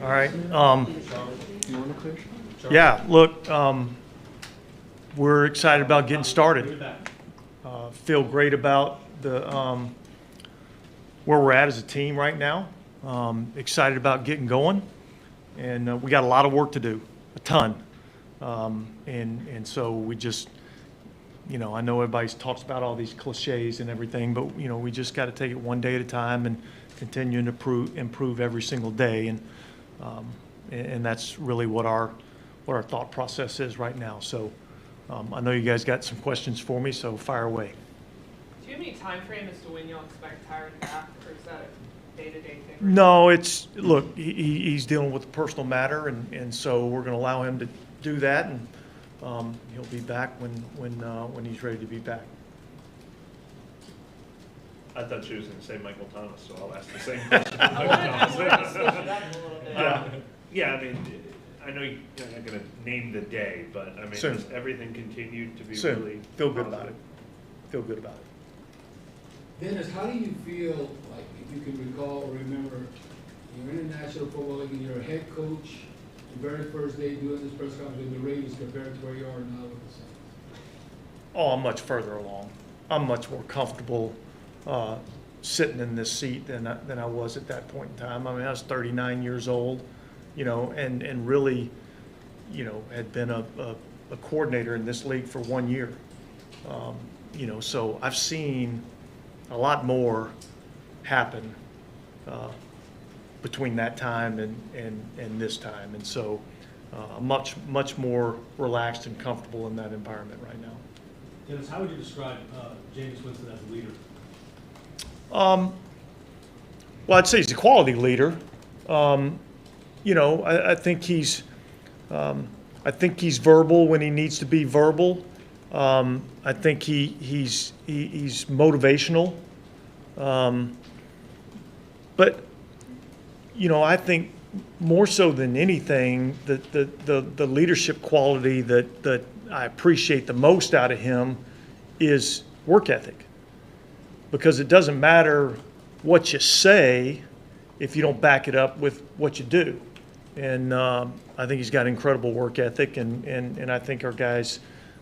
All right. Yeah, look, we're excited about getting started. Feel great about the where we're at as a team right now. Excited about getting going, and we got a lot of work to do, a ton. And so we just, I know everybody talks about all these cliches and everything, but we just got to take it one day at a time and continue to improve every single day. And that's really what our thought process is right now. So I know you guys got some questions for me, so fire away. Do you have any time frame as to when you'll expect Tyron back, or is that a day-to-day thing? No, look, he's dealing with a personal matter, and so we're going to allow him to do that, and he'll be back when he's ready to be back. I thought she was going to say Michael Thomas, so I'll ask the same question. Yeah, I mean, I know you're not going to name the day, but I mean, Soon. does everything continue to be Soon. really Feel good positive? about it. Feel good about it. Dennis, how do you feel, like, if you can recall or remember, you're in the National Football League and you're a head coach, the very first day doing this press conference with the Ravens compared to where you are now with the Saints? Oh, I'm much further along. I'm much more comfortable sitting in this seat than I was at that point in time. I mean, I was 39 years old, and really, had been a coordinator in this league for 1 year. So I've seen a lot more happen between that time and this time. And so I'm much more relaxed and comfortable in that environment right now. Dennis, how would you describe Jameis Winston as a leader? Well, I'd say he's a quality leader. I think he's verbal when he needs to be verbal. I think he's motivational. But I think more so than anything, the leadership quality that I appreciate the most out of him is work ethic. Because it doesn't matter what you say if you don't back it up with what you do. And I think he's got incredible work ethic, and I think our guys,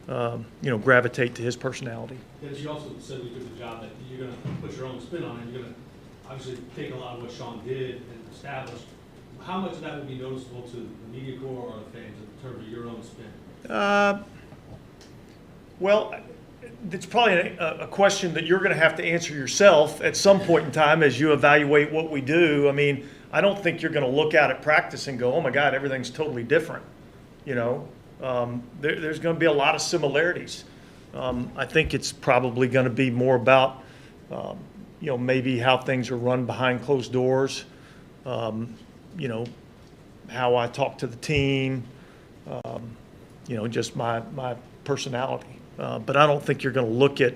gravitate to his personality. Dennis, you also said we did the job that you're going to put your own spin on it. You're going to obviously take a lot of what Sean did and establish. How much of that would be noticeable to the media corps or the fans in terms of your own spin? Well, it's probably a question that you're going to have to answer yourself at some point in time as you evaluate what we do. I mean, I don't think you're going to look out at practice and go, oh my God, everything's totally different. There's going to be a lot of similarities. I think it's probably going to be more about, maybe how things are run behind closed doors, how I talk to the team, just my personality. But I don't think you're going to you're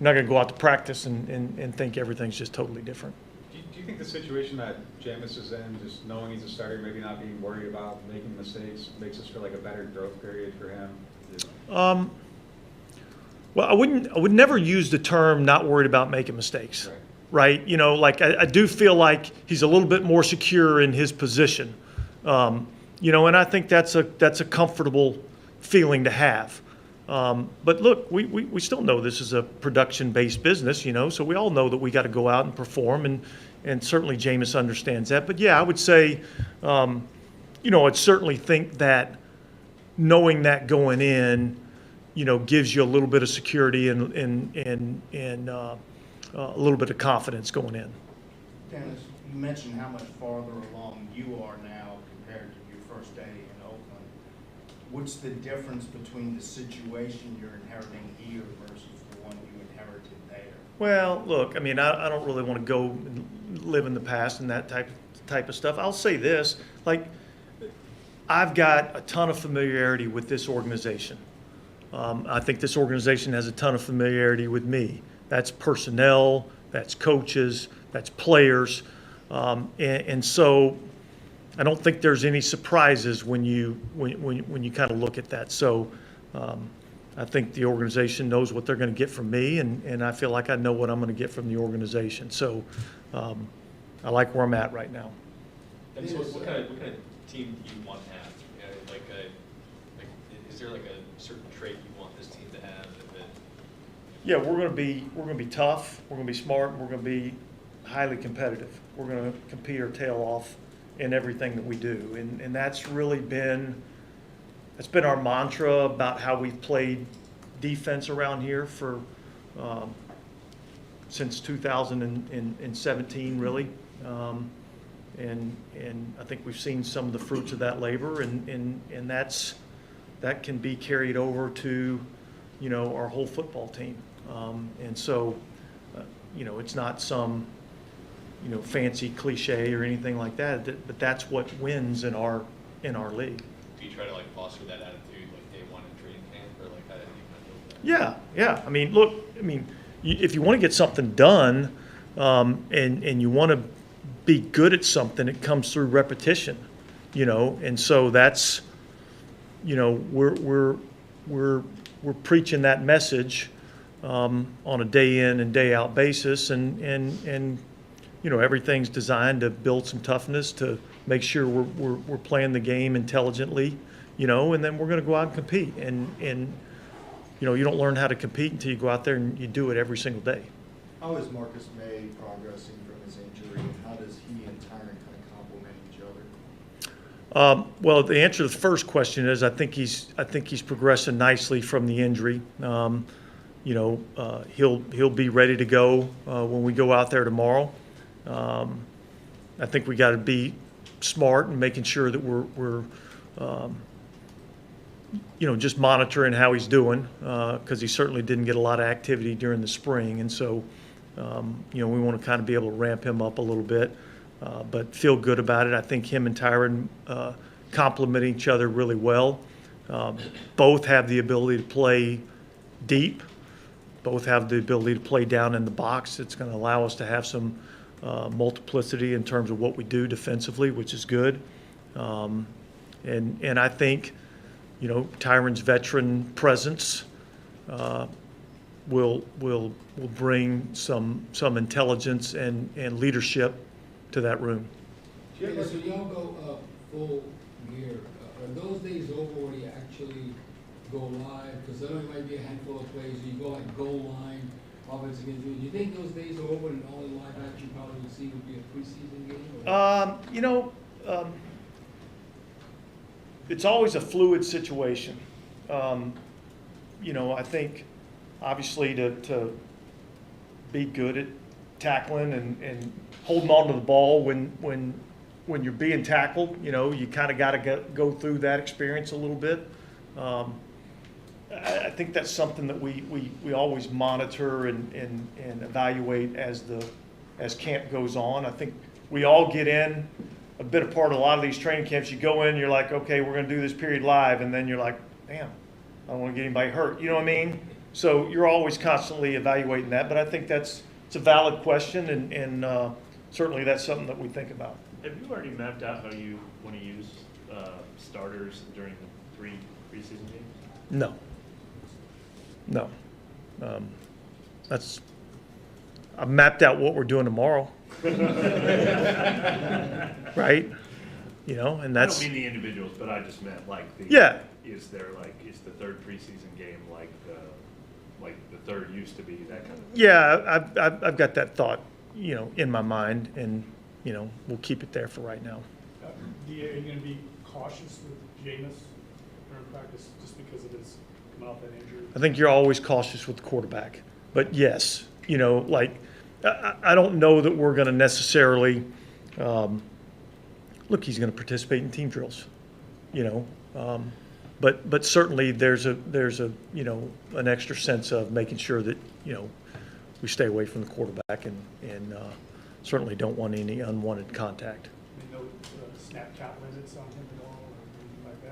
not going to go out to practice and think everything's just totally different. Do you think the situation that Jameis is in, just knowing he's a starter, maybe not being worried about making mistakes, makes this feel like a better growth period for him? Well, I would never use the term not worried about making mistakes, right? I do feel like he's a little bit more secure in his position, and I think that's a comfortable feeling to have. But look, we still know this is a production-based business, so we all know that we got to go out and perform, and certainly Jameis understands that. But yeah, I would say, I'd certainly think that knowing that going in, gives you a little bit of security and a little bit of confidence going in. Dennis, you mentioned how much farther along you are now compared to your first day in Oakland. What's the difference between the situation you're inheriting here versus the one you inherited there? Well, look, I mean, I don't really want to go and live in the past and that type of stuff. I'll say this, I've got a ton of familiarity with this organization. I think this organization has a ton of familiarity with me. That's personnel, that's coaches, that's players, and so I don't think there's any surprises when you kind of look at that. So I think the organization knows what they're going to get from me, and I feel like I know what I'm going to get from the organization. So I like where I'm at right now. And so what kind of team do you want to have? You know, is there like a certain trait you want this team to have that Yeah, we're going to be tough. We're going to be smart. And we're going to be highly competitive. We're going to compete our tail off in everything that we do, and that's really been our mantra about how we've played defense around here for since 2017, really. And I think we've seen some of the fruits of that labor, and that can be carried over to, you know, our whole football team. And so, you know, it's not some, you know, fancy cliche or anything like that, but that's what wins in our league. do you try to like foster that attitude like day one in training camp, or like how do you kind of build that? Yeah. I mean, look, if you want to get something done, and you want to be good at something, it comes through repetition, you know, and so that's, you know, we're preaching that message on a day in and day out basis, and you know, everything's designed to build some toughness, to make sure we're playing the game intelligently, you know, and then we're going to go out and compete, and you know, you don't learn how to compete until you go out there and you do it every single day. How is Marcus May progressing from his injury, and how does he and Tyron kind of complement each other? Well, the answer to the first question is I think he's progressing nicely from the injury. You know, he'll be ready to go when we go out there tomorrow. I think we got to be smart and making sure that we're you know, just monitoring how he's doing, because he certainly didn't get a lot of activity during the spring, and so you know, we want to kind of be able to ramp him up a little bit, but feel good about it. I think him and Tyron complement each other really well. Both have the ability to play deep. Both have the ability to play down in the box. It's going to allow us to have some multiplicity in terms of what we do defensively, which is good. And I think, you know, Tyron's veteran presence will bring some intelligence and leadership to that room. Yeah, so y'all go full gear. Are those days over where you actually go live? Because I know it might be a handful of plays. You go like goal line, offense against you. Do you think those days are over and the only live action probably would see would be a preseason game? Or? You know, it's always a fluid situation. You know, I think obviously to be good at tackling and holding on to the ball when you're being tackled, you know, you kind of got to go through that experience a little bit. I think that's something that we always monitor and evaluate as camp goes on. I think we all get in a bit of part of a lot of these training camps. You go in, you're like, okay, we're going to do this period live, and then you're like, damn, I don't want to get anybody hurt. You know what I mean? So you're always constantly evaluating that, but I think it's a valid question, and certainly that's something that we think about. Have you already mapped out how you want to use starters during the 3 preseason games? No. I've mapped out what we're doing tomorrow. Right? You know, and that's. I don't mean the individuals, but I just meant like the. Yeah. Is the 3rd preseason game like the 3rd used to be, that kind of thing? Yeah, I've got that thought, you know, in my mind, and you know, we'll keep it there for right now. DA, are you going to be cautious with Jameis during practice just because of his coming off that injury? I think you're always cautious with the quarterback, but yes, you know, like I don't know that we're going to necessarily look. He's going to participate in team drills, you know, but certainly there's a you know, an extra sense of making sure that, you know, we stay away from the quarterback and certainly don't want any unwanted contact. No snap count limits on him at all or anything like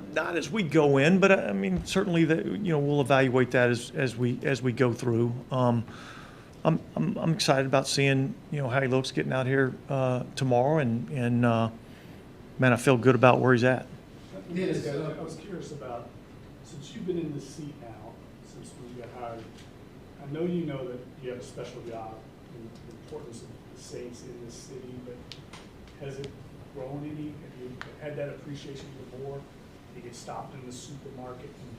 that? Not as we go in, but I mean, certainly you know, we'll evaluate that as we go through. I'm excited about seeing, you know, how he looks getting out here tomorrow, and man, I feel good about where he's at. Yes, I was curious about, since you've been in this seat now, since when you got hired, I know you know that you have a special job and the importance of the Saints in this city, but has it grown any? Have you had that appreciation even more? You get stopped in the supermarket and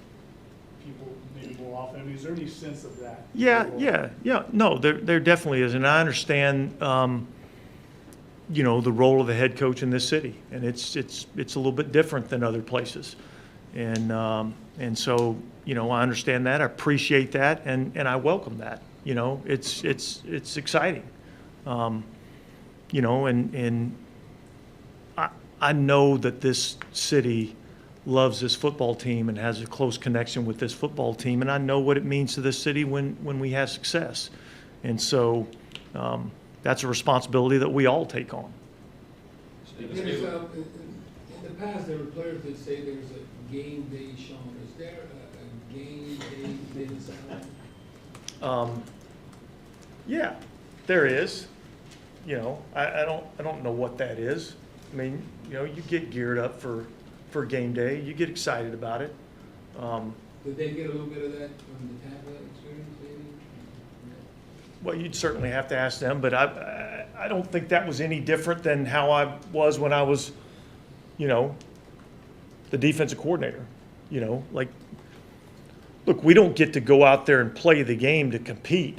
people maybe more often? I mean, is there any sense of that? Yeah. No, there definitely is, and I understand, you know, the role of the head coach in this city, and it's a little bit different than other places, and so, you know, I understand that, I appreciate that, and I welcome that. You know, it's exciting, you know, and I know that this city loves this football team and has a close connection with this football team, and I know what it means to this city when we have success. And so that's a responsibility that we all take on. In the past, there were players that say there's a game day, Sean. Is there a game day Vince Allen? Yeah, there is. You know, I don't know what that is. I mean, you know, you get geared up for game day. You get excited about it. Did they get a little bit of that from the Tampa experience, maybe? Well, you'd certainly have to ask them, but I don't think that was any different than how I was when I was, you know, the defensive coordinator. You know, like, look, we don't get to go out there and play the game to compete,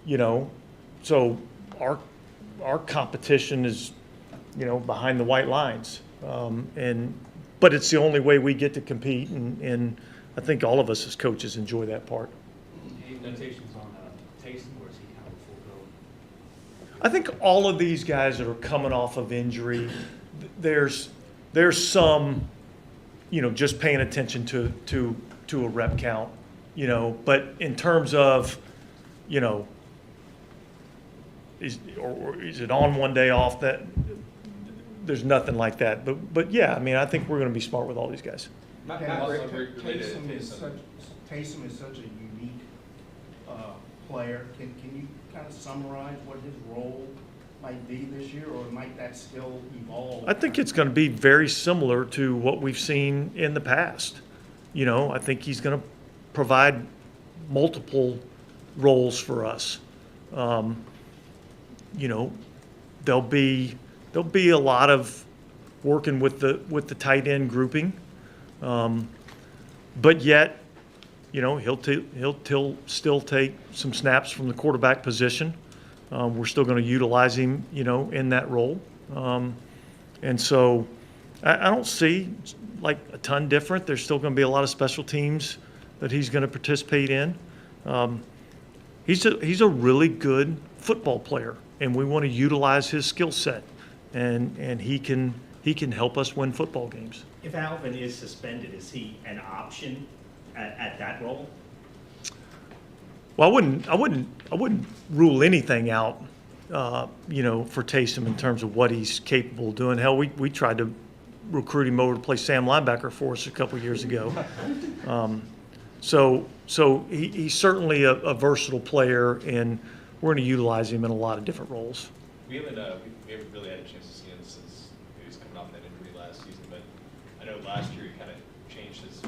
you know. So our competition is, you know, behind the white lines. But it's the only way we get to compete, and I think all of us as coaches enjoy that part. Any notations on Taysom, or is he kind of a full go? I think all of these guys that are coming off of injury, there's some, you know, just paying attention to a rep count, you know. But in terms of, you know, is it on one day off? That there's nothing like that. But yeah, I mean, I think we're going to be smart with all these guys. Taysom is such a unique player. Can you kind of summarize what his role might be this year, or might that still evolve? I think it's going to be very similar to what we've seen in the past. You know, I think he's going to provide multiple roles for us. You know, there'll be a lot of working with the tight end grouping, but yet, you know, he'll still take some snaps from the quarterback position. We're still going to utilize him, you know, in that role, and so I don't see like a ton different. There's still going to be a lot of special teams that he's going to participate in. He's a really good football player, and we want to utilize his skill set, and he can help us win football games. If Alvin is suspended, is he an option at that role? Well, I wouldn't rule anything out, you know, for Taysom in terms of what he's capable of doing. Hell, we tried to recruit him over to play Sam linebacker for us a couple years ago. So he's certainly a versatile player, and we're going to utilize him in a lot of different roles. We haven't really had a chance to see him since he was coming off that injury last season, but I know last year he kind of changed his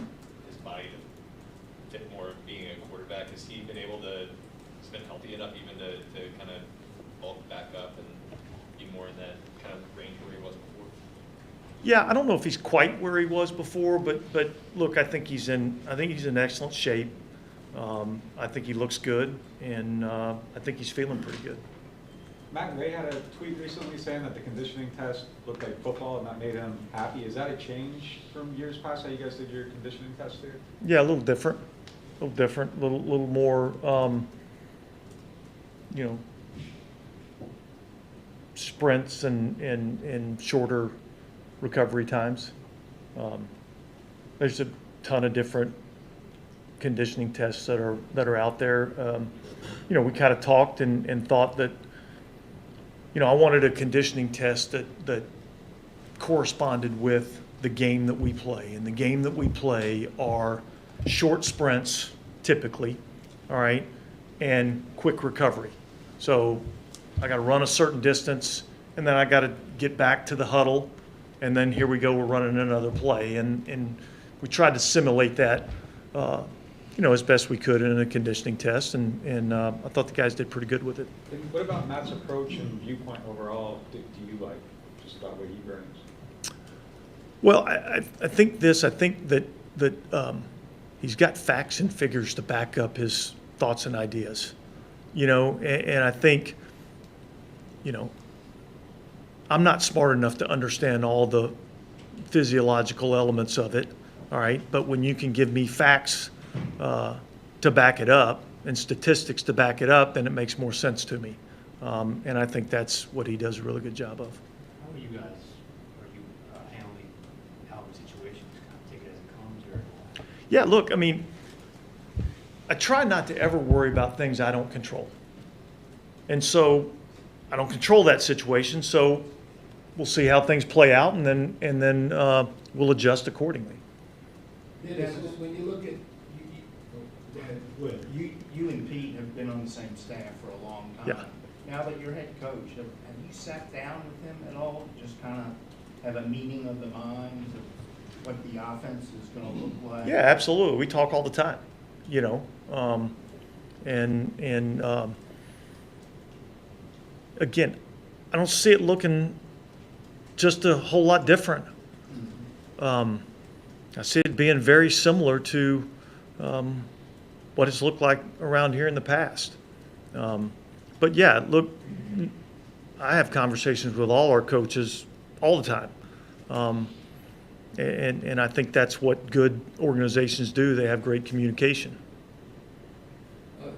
body to fit more of being a quarterback. Has he been able to, he's been healthy enough even to kind of bulk back up and be more in that kind of range where he was before? Yeah, I don't know if he's quite where he was before, but look, I think he's in excellent shape. I think he looks good, and I think he's feeling pretty good. Matt Ray had a tweet recently saying that the conditioning test looked like football and that made him happy. Is that a change from years past, how you guys did your conditioning test here? Yeah, a little different, a little more, you know, sprints and shorter recovery times. There's a ton of different conditioning tests that are out there. You know, we kind of talked and thought that, you know, I wanted a conditioning test that corresponded with the game that we play. And the game that we play are short sprints, typically, all right, and quick recovery. So I got to run a certain distance, and then I got to get back to the huddle, and then here we go, we're running another play. And we tried to simulate that, you know, as best we could in a conditioning test, and I thought the guys did pretty good with it. And what about Matt's approach and viewpoint overall? Do you like just about what he brings? Well, I think that he's got facts and figures to back up his thoughts and ideas, and I think, I'm not smart enough to understand all the physiological elements of it, all right? But when you can give me facts to back it up and statistics to back it up, then it makes more sense to me. And I think that's what he does a really good job of. How are you guys, handling Alvin situations? Kind of take it as it comes, or? Yeah, look, I mean, I try not to ever worry about things I don't control. And so I don't control that situation, so we'll see how things play out, and then we'll adjust accordingly. Dennis, when you look at, go ahead. You and Pete have been on the same staff for a long time. Yeah. Now that you're head coach, have you sat down with him at all? Just kind of have a meeting of the minds of what the offense is going to look like? Yeah, absolutely. We talk all the time, again, I don't see it looking just a whole lot different. I see it being very similar to what it's looked like around here in the past. But yeah, look, I have conversations with all our coaches all the time. And I think that's what good organizations do. They have great communication.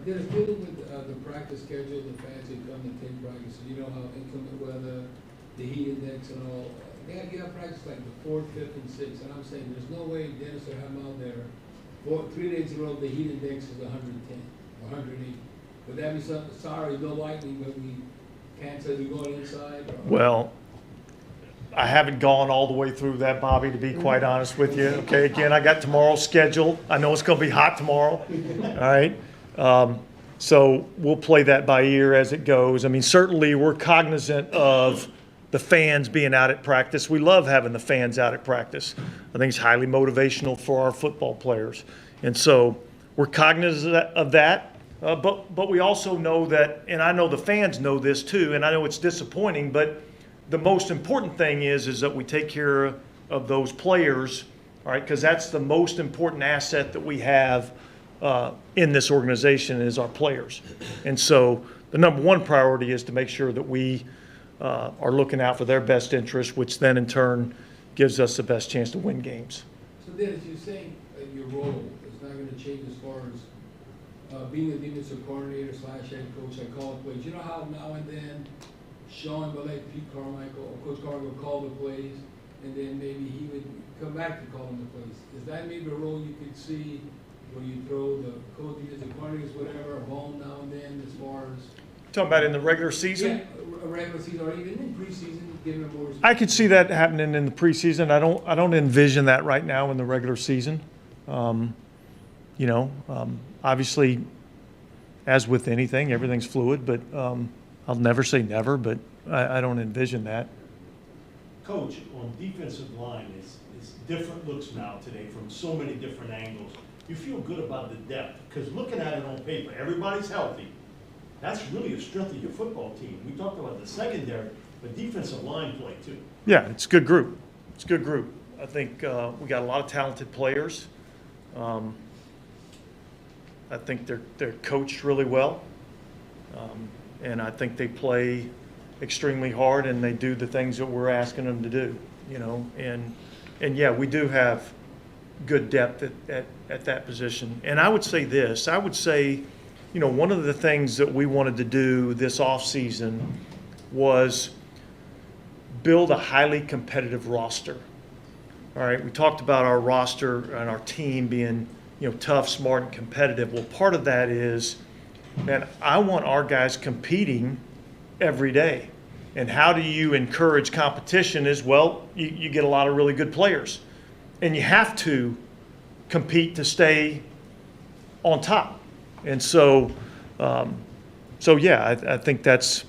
Dennis, dealing with the practice schedule, the fans that come to take practice, how inclement weather, the heat index and all, they have to get out practice like the 4th, 5th, and 6th, and I'm saying, there's no way Dennis will have them out there 3 days in a row, the heat index is 110 or 108. Would that be something, sorry, no lightning, but we can't say we're going inside? Or? Well, I haven't gone all the way through that, Bobby, to be quite honest with you. Okay, again, I got tomorrow's schedule. I know it's going to be hot tomorrow. All right. So we'll play that by ear as it goes. I mean, certainly we're cognizant of the fans being out at practice. We love having the fans out at practice. I think it's highly motivational for our football players. And so we're cognizant of that. But we also know that, and I know the fans know this too, and I know it's disappointing, but the most important thing is that we take care of those players, all right, because that's the most important asset that we have in this organization is our players. And so the number one priority is to make sure that we are looking out for their best interest, which then in turn gives us the best chance to win games. So Dennis, you're saying your role is not going to change as far as being a defensive coordinator / head coach and call plays. You know how now and then Sean will let Pete Carmichael or Coach Carmichael call the plays, and then maybe he would come back to calling the plays. Is that maybe a role you could see where you throw the coach, the coordinators, whatever, a bone now and then as far as? Talking about in the regular season? Yeah, a regular season or even in preseason, giving them more. I could see that happening in the preseason. I don't envision that right now in the regular season. Obviously, as with anything, everything's fluid, but I'll never say never, but I don't envision that. Coach, on defensive line, is different looks now today from so many different angles. You feel good about the depth, because looking at it on paper, everybody's healthy. That's really a strength of your football team. We talked about the secondary, but defensive line play too. Yeah, it's a good group. It's a good group. I think we got a lot of talented players. I think they're coached really well, and I think they play extremely hard, and they do the things that we're asking them to do. And yeah, we do have good depth at that position. And I would say this. I would say, one of the things that we wanted to do this offseason was build a highly competitive roster. All right, we talked about our roster and our team being, tough, smart, and competitive. Well, part of that is, man, I want our guys competing every day. And how do you encourage competition is, well, you get a lot of really good players. And you have to compete to stay on top. And so, yeah, I think that's,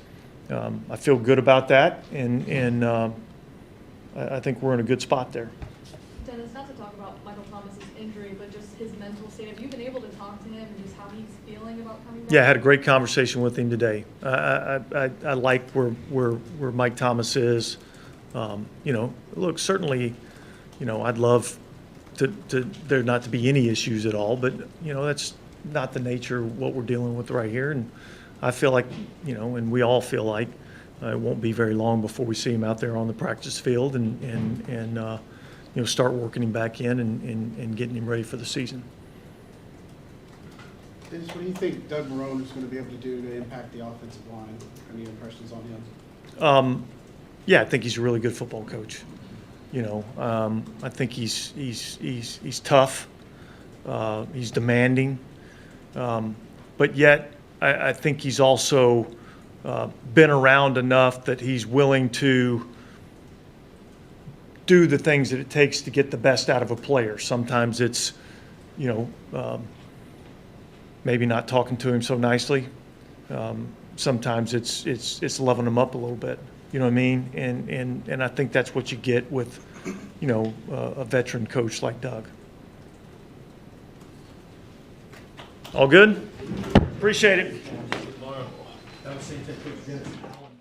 I feel good about that. And I think we're in a good spot there. Dennis, not to talk about Michael Thomas's injury, but just his mental state. Have you been able to talk to him and just how he's feeling about coming back? Yeah, I had a great conversation with him today. I like where Mike Thomas is. You know, look, certainly, you know, I'd love to there not to be any issues at all, but, you know, that's not the nature of what we're dealing with right here. And I feel like, you know, and we all feel like it won't be very long before we see him out there on the practice field and you know, start working him back in and getting him ready for the season. Dennis, what do you think Doug Marrone is going to be able to do to impact the offensive line? Any impressions on him? Yeah, I think he's a really good football coach. You know, I think he's tough. He's demanding, but yet I think he's also been around enough that he's willing to do the things that it takes to get the best out of a player. Sometimes it's, you know, maybe not talking to him so nicely. Sometimes it's loving him up a little bit. You know what I mean? And I think that's what you get with, you know, a veteran coach like Doug. All good? Appreciate it. That was St. Coach Dennis Allen.